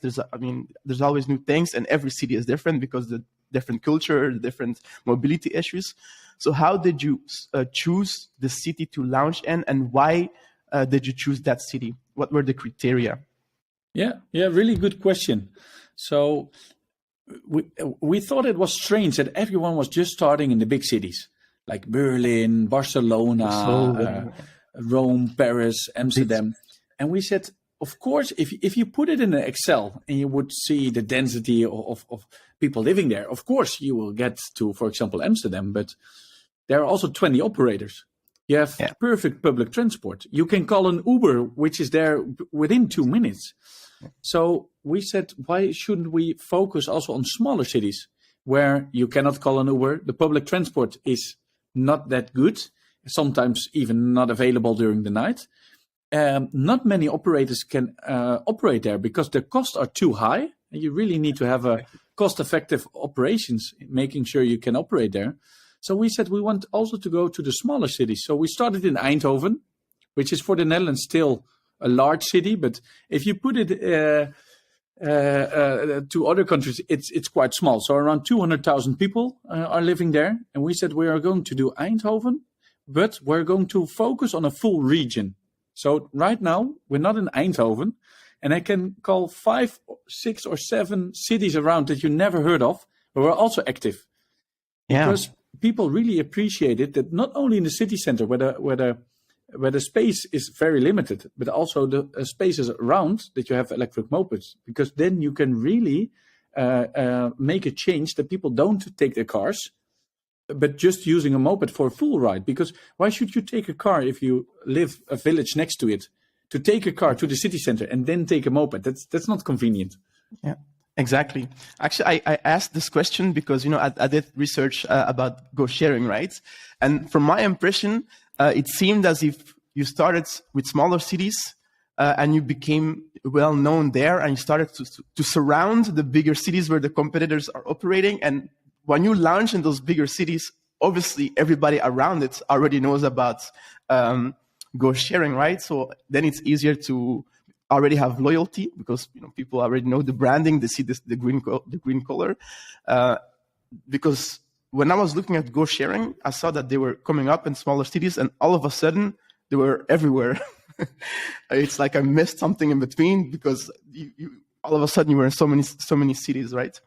There's always new things, and every city is different because the different culture, the different mobility issues. So how did you choose the city to launch in, and why did you choose that city? What were the criteria? Yeah, really good question. So we thought it was strange that everyone was just starting in the big cities like Berlin, Barcelona, Rome, Paris, Amsterdam. And we said, of course, if you put it in an Excel and you would see the density of people living there, of course you will get to, for example, Amsterdam, but there are also 20 operators. You have perfect public transport. You can call an Uber, which is there within 2 minutes. So we said, why shouldn't we focus also on smaller cities where you cannot call an Uber? The public transport is not that good, sometimes even not available during the night. Not many operators can operate there because the costs are too high. And you really need to have a cost-effective operations, making sure you can operate there. So we said we want also to go to the smaller cities. So we started in Eindhoven, which is for the Netherlands still a large city, but if you put it to other countries, it's quite small. So around 200,000 people are living there. And we said we are going to do Eindhoven, but we're going to focus on a full region. So right now, we're not in Eindhoven, and I can call 5, 6, or 7 cities around that you never heard of, but we're also active. Because people really appreciate it, that not only in the city center where the space is very limited, but also the spaces around that you have electric mopeds, because then you can really make a change that people don't take their cars, but just using a moped for a full ride. Because why should you take a car if you live a village next to it, to take a car to the city center and then take a moped? That's not convenient. Yeah. Exactly. Actually, I asked this question because, I did research about Go Sharing, right? And from my impression, it seemed as if you started with smaller cities and you became well known there, and you started to surround the bigger cities where the competitors are operating. And when you launch in those bigger cities, obviously everybody around it already knows about Go Sharing, right? So then it's easier to already have loyalty because people already know the branding. They see the green color. Because when I was looking at Go Sharing, I saw that they were coming up in smaller cities, and all of a sudden they were everywhere. It's like I missed something in between because you all of a sudden you were in so many cities, right?